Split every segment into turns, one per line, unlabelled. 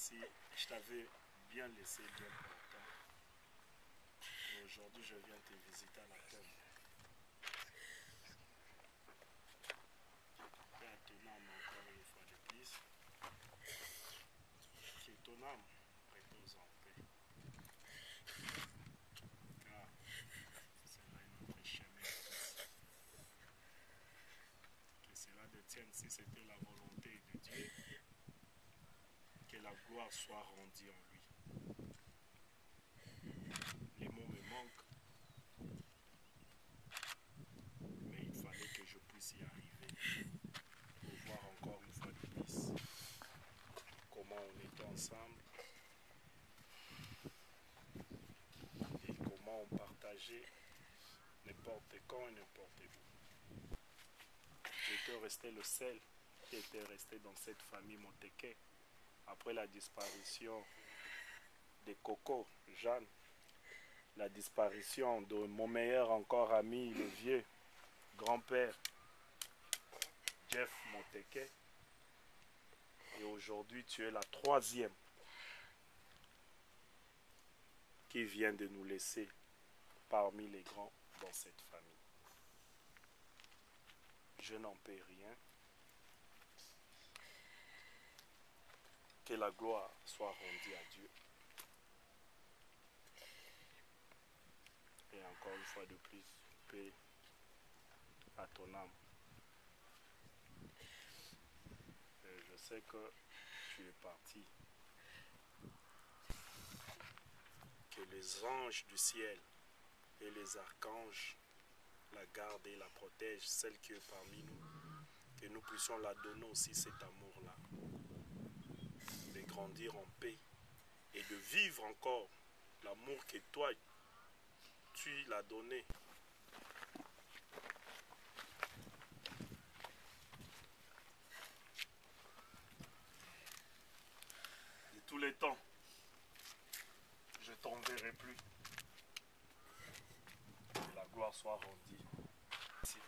si je t'avais bien laissé bien longtemps. Et aujourd'hui, je viens te visiter à la tombe. Et à ton âme encore une fois de plus. Que ton âme repose en paix. Car c'est là notre chemin. Que cela détienne si c'était la volonté de Dieu. Que la gloire soit rendue en lui. Les mots me manquent, mais il fallait que je puisse y arriver pour voir encore une fois de plus comment on était ensemble et comment on partageait n'importe quand et n'importe où. J'étais resté le seul qui était resté dans cette famille Moteke après la disparition de Coco, Jeanne, la disparition de mon meilleur encore ami, le vieux grand-père Jeff Moteke. Et aujourd'hui, tu es la troisième qui vient de nous laisser parmi les grands dans cette famille. Je n'en peux rien. Que la gloire soit rendue à Dieu. Et encore une fois de plus, paix à ton âme. Et je sais que tu es parti. Que les anges du ciel et les archanges la gardent et la protègent, celle qui est parmi nous. Que nous puissions la donner aussi cet amour-là. De grandir en paix et de vivre encore l'amour que toi, tu l'as donné. De tous les temps, je ne t'enverrai plus. Que la gloire soit rendue. Merci.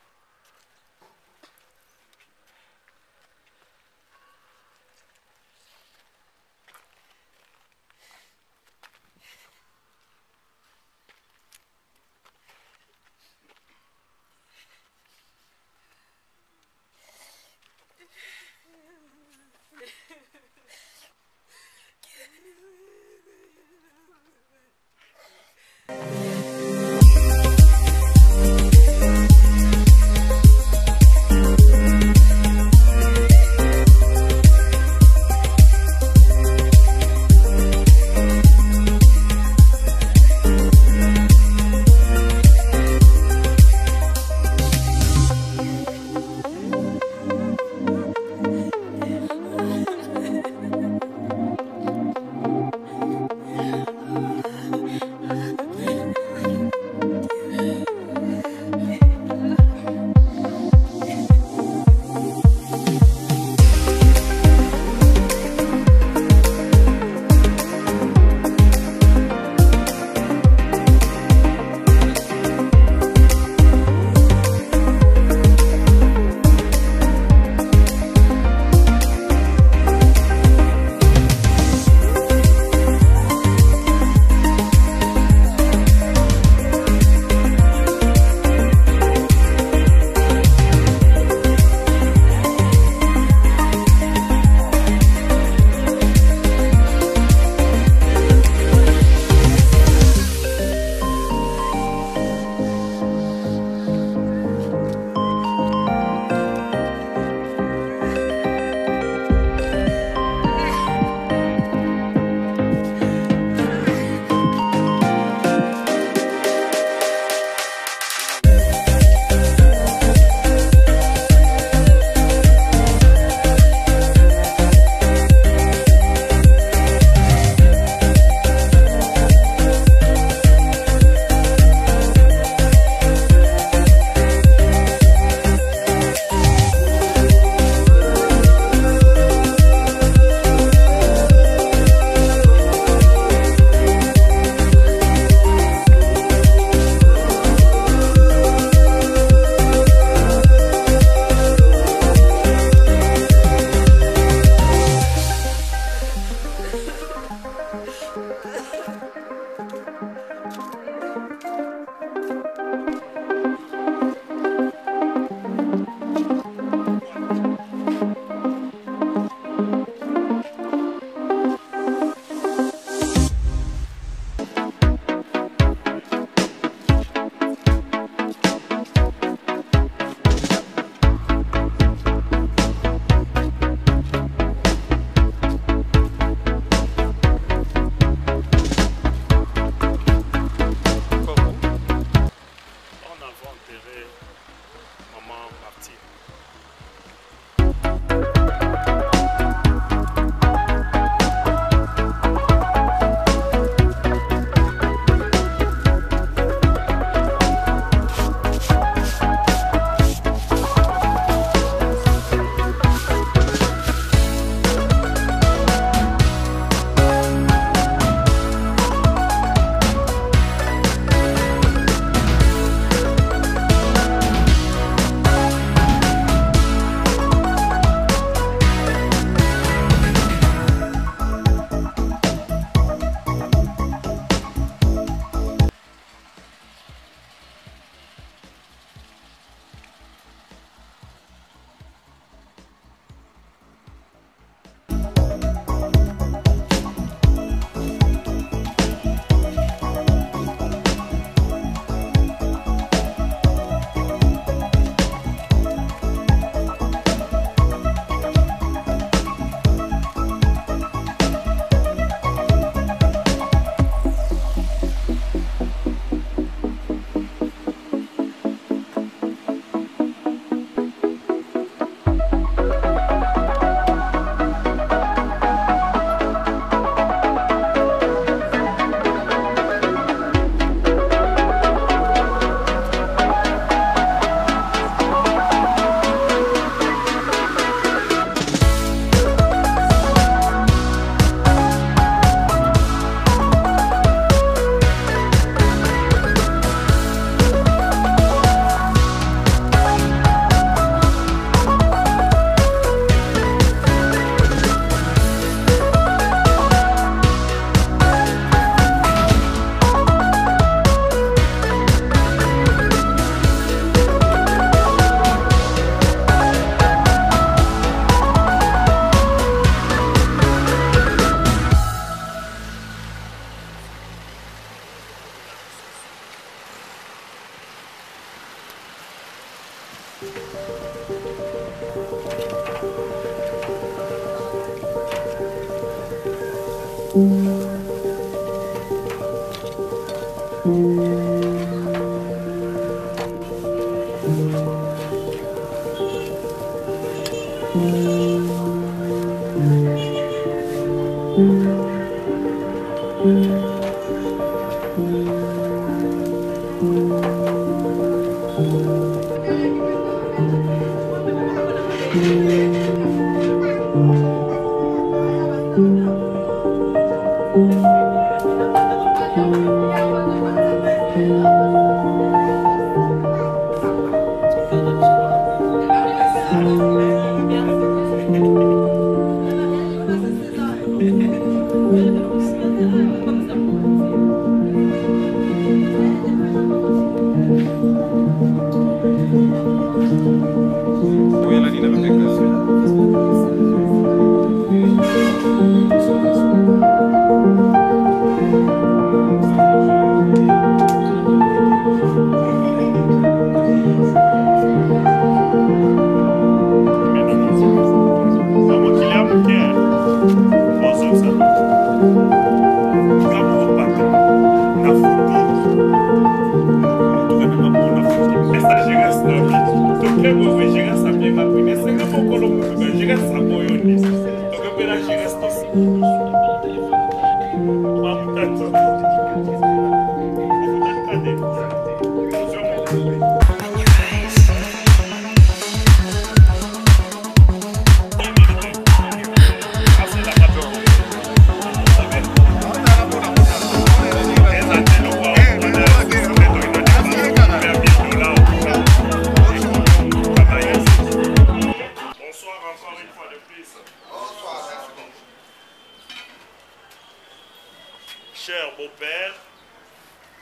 Cher beau-père,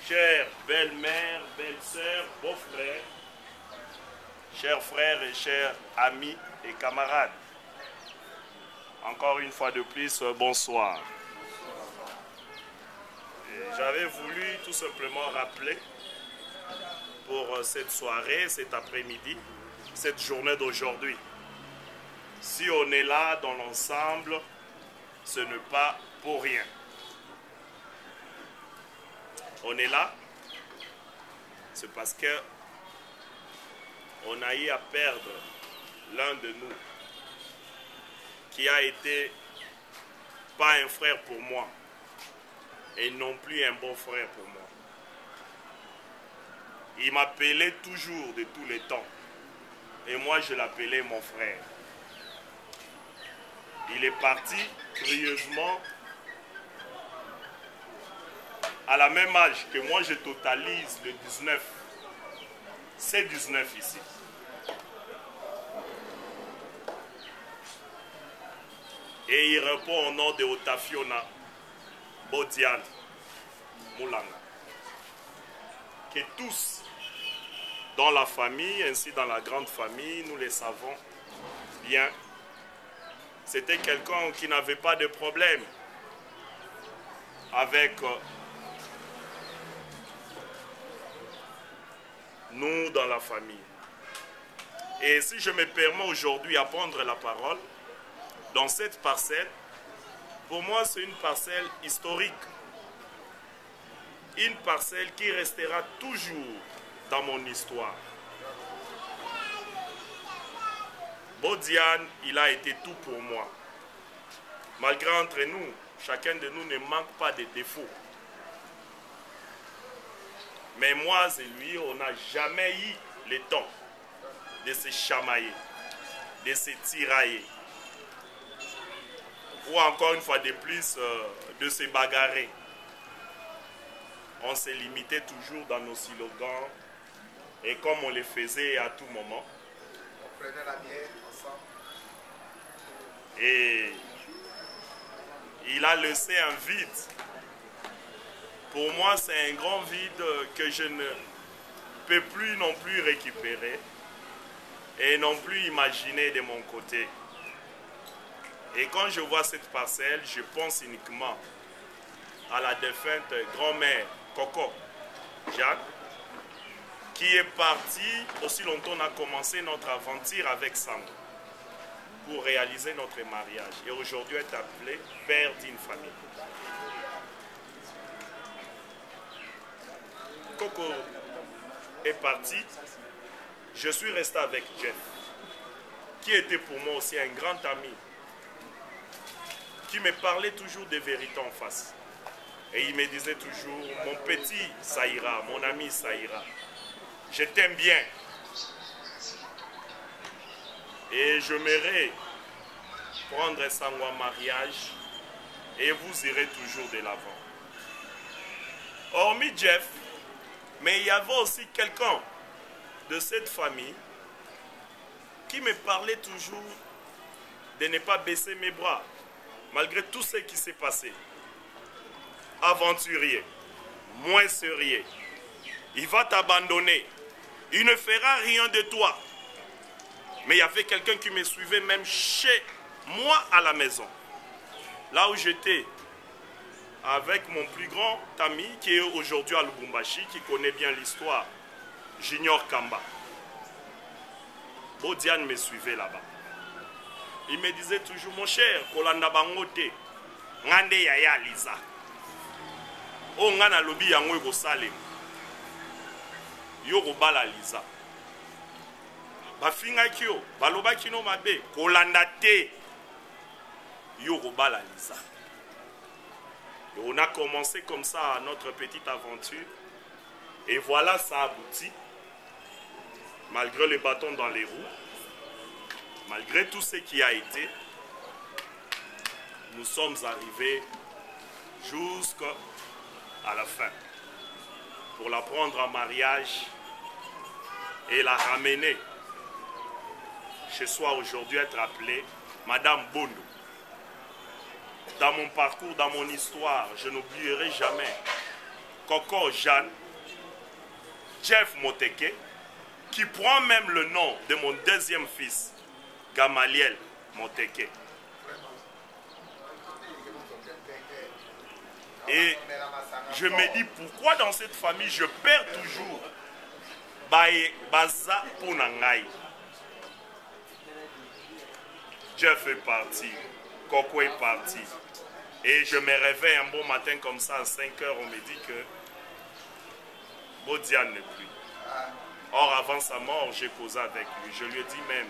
chère belle-mère, belle-sœur, beau-frère, chers frères et chers amis et camarades, encore une fois de plus, bonsoir. J'avais voulu tout simplement rappeler pour cette soirée, cet après-midi, cette journée d'aujourd'hui. Si on est là dans l'ensemble, ce n'est pas pour rien. On est là, c'est parce que on a eu à perdre l'un de nous qui a été pas un frère pour moi et non plus un bon frère pour moi. Il m'appelait toujours de tous les temps et moi je l'appelais mon frère. Il est parti curieusement à la même âge que moi, je totalise le 19. C'est 19 ici. Et il répond au nom de Otafiona Bodian Moulanga. Que tous, dans la famille, ainsi dans la grande famille, nous les savons bien, c'était quelqu'un qui n'avait pas de problème avec nous dans la famille. Et si je me permets aujourd'hui à prendre la parole dans cette parcelle, pour moi c'est une parcelle historique. Une parcelle qui restera toujours dans mon histoire. Bodian, il a été tout pour moi. Malgré entre nous, chacun de nous ne manque pas de défauts. Mais moi et lui, on n'a jamais eu le temps de se chamailler, de se tirailler. Ou encore une fois de plus, de se bagarrer. On s'est limité toujours dans nos slogans. Et comme on les faisait à tout moment. On prenait la bière ensemble. Et il a laissé un vide. Pour moi, c'est un grand vide que je ne peux plus non plus récupérer et non plus imaginer de mon côté. Et quand je vois cette parcelle, je pense uniquement à la défunte grand-mère Coco Jacques, qui est partie aussi longtemps on a commencé notre aventure avec Sango. pour réaliser notre mariage. Et aujourd'hui est appelé père d'une famille. Coco est parti. Je suis resté avec Jeff, qui était pour moi aussi un grand ami, qui me parlait toujours des vérités en face. Et il me disait toujours, mon petit, ça ira, mon ami, ça ira. Je t'aime bien. Et je m'aimerais prendre ça en mariage et vous irez toujours de l'avant. Hormis Jeff, mais il y avait aussi quelqu'un de cette famille qui me parlait toujours de ne pas baisser mes bras, malgré tout ce qui s'est passé. Aventurier, moins sérieux, il va t'abandonner, il ne fera rien de toi. Mais il y avait quelqu'un qui me suivait même chez moi à la maison. Là où j'étais avec mon plus grand ami qui est aujourd'hui à Lubumbashi, qui connaît bien l'histoire, Junior Kamba. Bodiane me suivait là-bas. Il me disait toujours, mon cher, Kolanda Bangote, Ngande Yaya Lisa. Oh, Ngana Lobi Yango Ego Salem. Yo Bala Lisa. Bafinga kyo, baloba kino mabe, kolanda te, yo Bala Lisa. Et on a commencé comme ça notre petite aventure. Et voilà, ça aboutit. Malgré les bâtons dans les roues, malgré tout ce qui a été, nous sommes arrivés jusqu'à la fin. Pour la prendre en mariage et la ramener chez soi aujourd'hui, être appelée Madame Bondo. Dans mon parcours, dans mon histoire, je n'oublierai jamais Coco Jeanne, Jeff Moteke, qui prend même le nom de mon deuxième fils, Gamaliel Moteke. Et je me dis, pourquoi dans cette famille, je perds toujours Baza Punangai. Jeff est parti, Coco est parti. Et je me réveille un bon matin comme ça, à 5 heures, on me dit que Bodiane n'est plus. Or, avant sa mort, j'ai causé avec lui. Je lui ai dit même,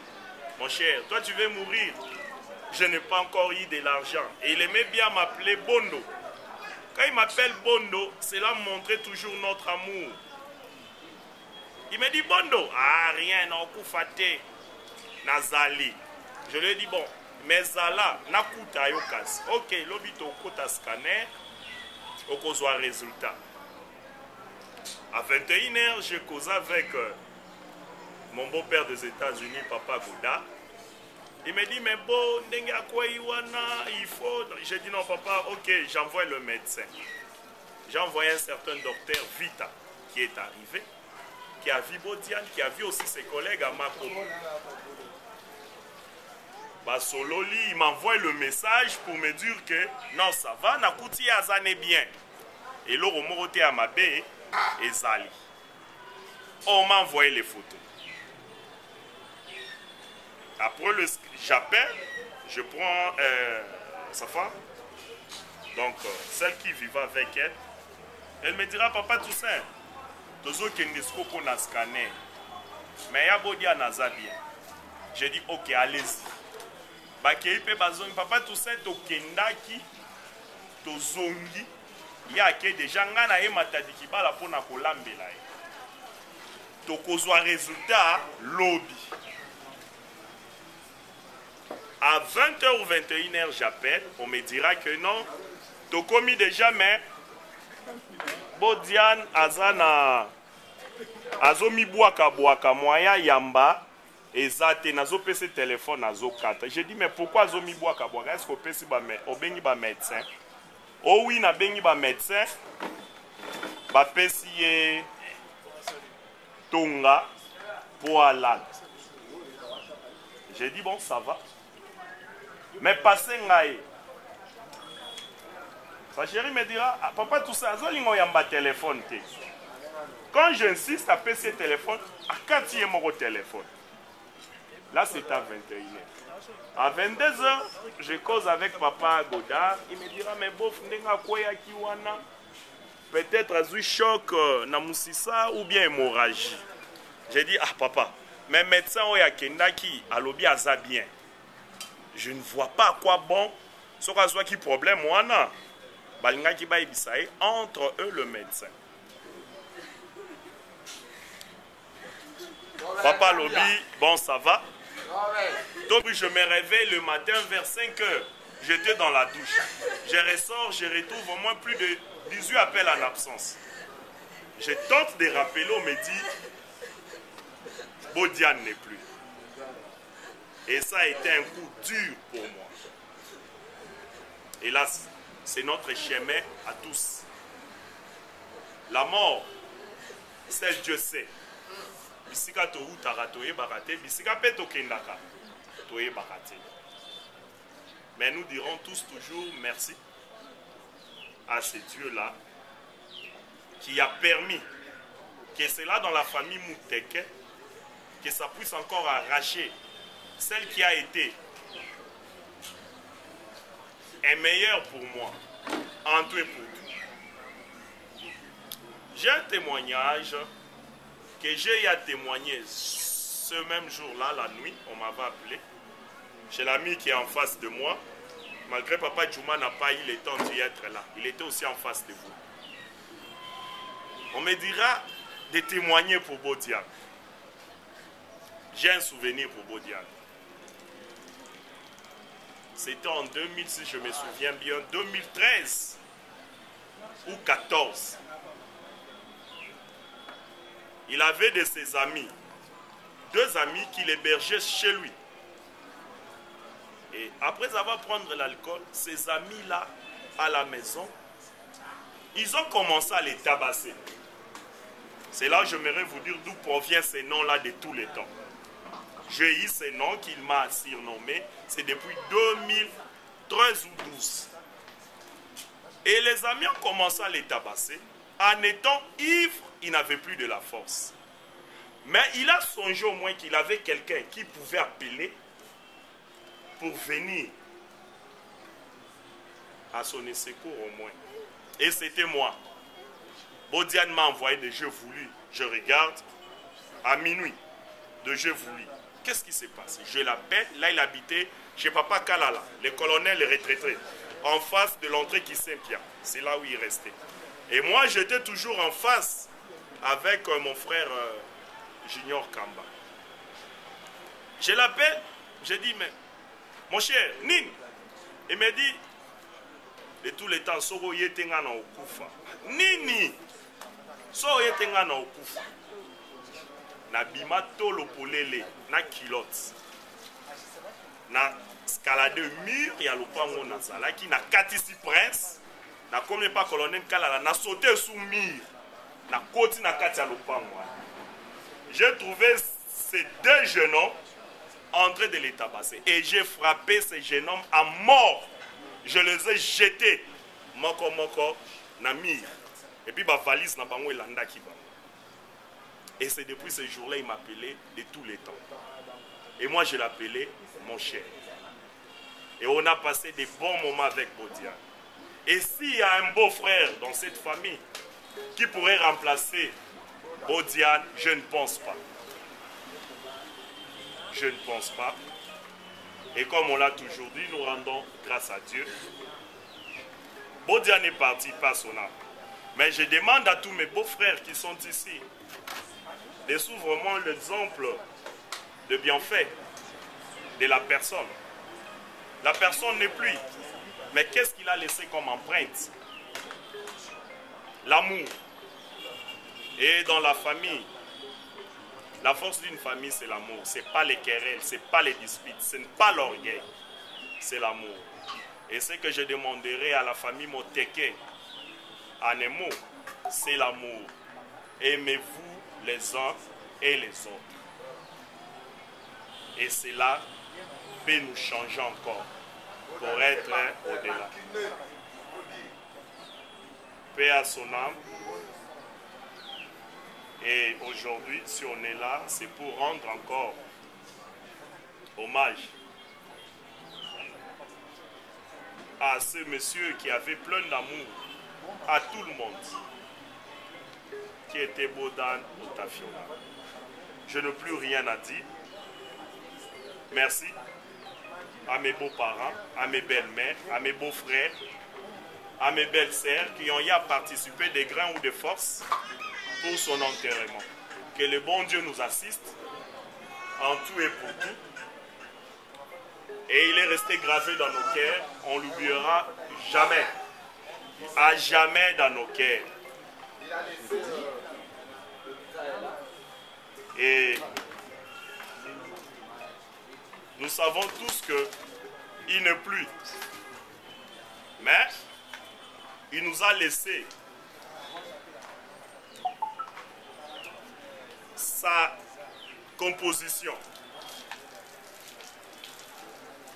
mon cher, toi tu veux mourir. Je n'ai pas encore eu de l'argent. Et il aimait bien m'appeler Bondo. Quand il m'appelle Bondo, cela montrait toujours notre amour. Il me dit Bondo. Ah, rien, non, Koufate, Nazali. Je lui ai dit, bon, mais Zala, Nakuta Yokas. Ok, l'obito Kota scanner, Okozwa résultat. À 21h, j'ai causé avec mon beau-père des États-Unis, Papa Gouda. Il me dit, mais bon, il faut... J'ai dit, non, papa, ok, j'envoie le médecin. J'ai envoyé un certain docteur Vita, qui est arrivé, qui a vu Bodiane, qui a vu aussi ses collègues à Makomo. Basololi, il m'envoie le message pour me dire que, non, ça va, Nakouti Azane bien. Et l'eau morote à ma baie, et Zali. On m'a envoyé les photos. Après, j'appelle, je prends sa femme, donc celle qui vivait avec elle. Elle me dira, papa Toussaint, Tozo Kendesko qu'on a scanné, mais il y a beau dire Naza bien. J'ai dit, ok, allez-y. Papa Toussaint, Tokendaki, Tozongi, il y a déjà ngana matadiki bala pona kolambela. Tokozwa résultat lobby. À 20h ou 21h, j'appelle. On me dira que non. Tu commis déjà, mais Bodiane Azana Azomi Boaka Moya Yamba et Zate Nazo PC téléphone Nazo 4. J'ai dit, mais pourquoi Azomi Boaka est-ce qu'on peut si médecin? Oh oui, na bengi ba médecin. Ba pesi Tonga pour Alan. J'ai dit, bon, ça va. Mais passez ngaï. Sa chérie me dira, ah, papa tout ça, zolingo yamba téléphone te. Quand j'insiste à passer téléphone, à quand il est mon téléphone. Là c'est à 21h. À 22h, je cause avec papa Godard. Il me dira, mais bof, peut-être un choc na musisa ou bien hémorragie. J'ai dit, ah papa, mais médecin qui a lobby à ça bien. Je ne vois pas à quoi bon, ce qui problème, moi, entre eux le médecin. Papa lobby, bon ça va. Donc je me réveille le matin vers 5 heures. J'étais dans la douche. Je ressors, je retrouve au moins plus de 18 appels en absence. Je tente de rappeler, on me dit, Bodiane n'est plus. Et ça a été un coup dur pour moi. Hélas, c'est notre chemin à tous. La mort, seul Dieu sait. Bisika tohu taratoye bakate, bisika peto kendaka toye bakate. Mais nous dirons tous toujours merci à ce Dieu-là qui a permis que cela dans la famille Mouteke, que ça puisse encore arracher celle qui a été un meilleur pour moi, en tout et pour tout. J'ai un témoignage que j'ai à témoigner ce même jour-là, la nuit, on m'avait appelé, chez l'ami qui est en face de moi, malgré Papa Djouma n'a pas eu le temps d'y être là, il était aussi en face de vous. On me dira de témoigner pour Bodiane. J'ai un souvenir pour Bodiane. C'était en 2000, si je me souviens bien, 2013 ou 2014. Il avait de ses amis, 2 amis qui l'hébergeaient chez lui. Et après avoir pris l'alcool, ces amis-là, à la maison, ils ont commencé à les tabasser. C'est là que j'aimerais vous dire d'où provient ces noms-là de tous les temps. J'ai eu ces noms qu'il m'a surnommés, c'est depuis 2013 ou 2012. Et les amis ont commencé à les tabasser. En étant ivre, il n'avait plus de la force. Mais il a songé au moins qu'il avait quelqu'un qui pouvait appeler pour venir à son secours au moins. Et c'était moi. Bodiane m'a envoyé des jeux voulus. Je regarde à minuit, de jeux voulus. Qu'est-ce qui s'est passé? Je l'appelle, là il habitait chez Papa Kalala, le colonel retraité, en face de l'entrée qui Saint-Pierre. C'est là où il restait. Et moi j'étais toujours en face avec mon frère Junior Kamba. Je l'appelle, je dis, mais mon cher, Nin, il me dit, de tous les temps, Soro yetenga na okufa. Nini, Soro yetenga na okufa. Na bima tolo polele, na kilote. Na escalade mur, ya lopango na zalaki, na katisi prince, na comme pas colonel Kalala, na sauté sous mur, na koti na kati ya lopango. J'ai trouvé ces 2 jeunes hommes en train de les tabasser. Et j'ai frappé ces jeunes hommes à mort. Je les ai jetés. Moko moko na mur. Et puis ma valise na bango elanda kiba. Et c'est depuis ce jour-là il m'appelait de tous les temps. Et moi je l'appelais mon cher. Et on a passé des bons moments avec Bodiane. Et s'il y a un beau frère dans cette famille qui pourrait remplacer Bodiane, je ne pense pas. Je ne pense pas. Et comme on l'a toujours dit, nous rendons grâce à Dieu. Bodiane est parti, pas son âme. Mais je demande à tous mes beaux-frères qui sont ici de suivre vraiment l'exemple de bienfait de la personne. La personne n'est plus. Mais qu'est-ce qu'il a laissé comme empreinte? L'amour. Et dans la famille, la force d'une famille, c'est l'amour. Ce n'est pas les querelles, ce n'est pas les disputes, ce n'est pas l'orgueil. C'est l'amour. Et ce que je demanderai à la famille Moteke, en un mot, c'est l'amour. Aimez-vous les uns et les autres. Et cela peut nous changer encore pour être au-delà. Paix à son âme. Et aujourd'hui, si on est là, c'est pour rendre encore hommage à ce monsieur qui avait plein d'amour à tout le monde, qui était Bodan Otafiona. Je n'ai plus rien à dire. Merci à mes beaux-parents, à mes belles-mères, à mes beaux-frères, à mes belles-sœurs qui ont y à participer des grains ou de force pour son enterrement. Que le bon Dieu nous assiste en tout et pour tout. Et il est resté gravé dans nos cœurs. On ne l'oubliera jamais. À jamais dans nos cœurs. Et nous savons tous qu'il n'est plus. Mais il nous a laissé sa composition.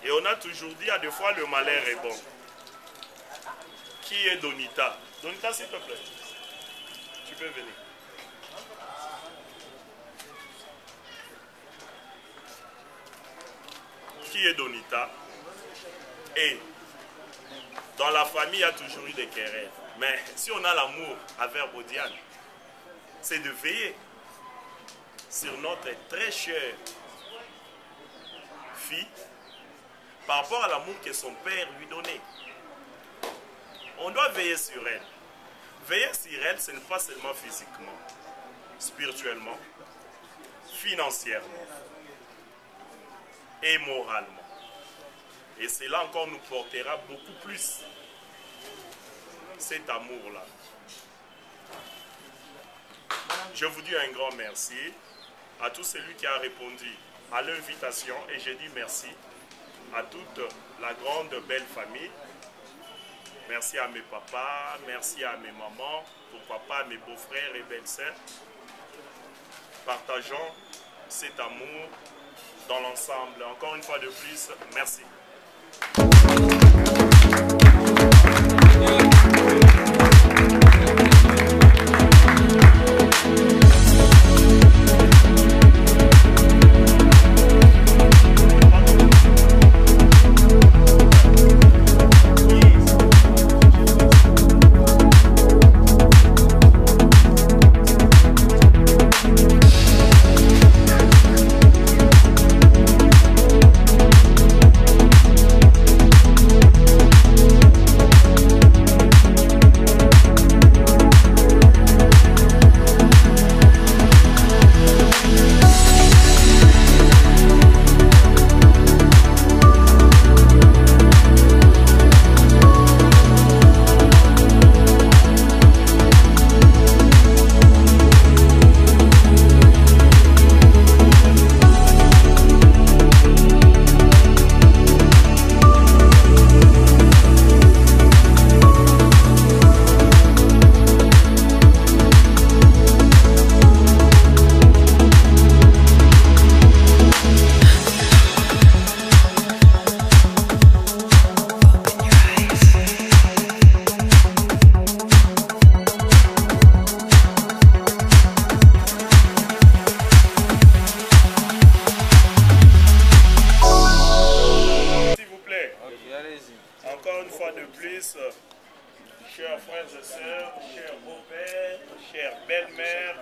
Et on a toujours dit à des fois le malheur est bon. Qui est Donita? Donita, s'il te plaît. Tu peux venir. Qui est Donita? Et dans la famille, il y a toujours eu des querelles. Mais si on a l'amour avec Bodiane, c'est de veiller sur notre très chère fille par rapport à l'amour que son père lui donnait. On doit veiller sur elle. Veiller sur elle, ce n'est pas seulement physiquement, spirituellement, financièrement et moralement. Et cela encore nous portera beaucoup plus cet amour-là. Je vous dis un grand merci à tout celui qui a répondu à l'invitation et je dis merci à toute la grande belle famille. Merci à mes papas, merci à mes mamans, pourquoi pas à mes beaux-frères et belles-sœurs. Partageons cet amour dans l'ensemble. Encore une fois de plus, merci. Chers frères et sœurs, chers beaux-pères, chères belles-mères,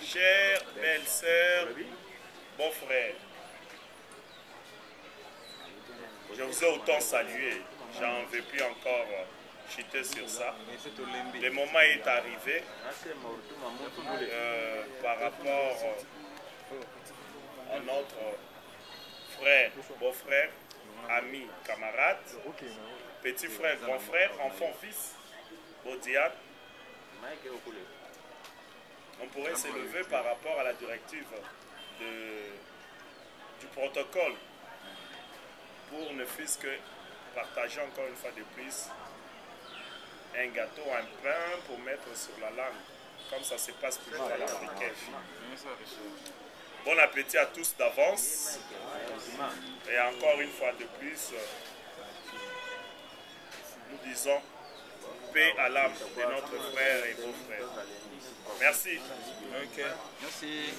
chères belles-sœurs, beaux-frères, je vous ai autant salué, j'en veux plus encore chuter sur ça. Le moment est arrivé par rapport à notre frère, beau-frère, ami, camarade, petit frère, grand frère, enfant, fils, Bodiane. On pourrait s'élever par rapport à la directive du protocole pour ne fût-ce que partager encore une fois de plus un gâteau, un pain pour mettre sur la langue, comme ça se passe toujours à l'africaine. Bon appétit à tous d'avance et encore une fois de plus, nous disons paix à l'âme de notre frère et beau-frère. Merci.
Ok. Merci.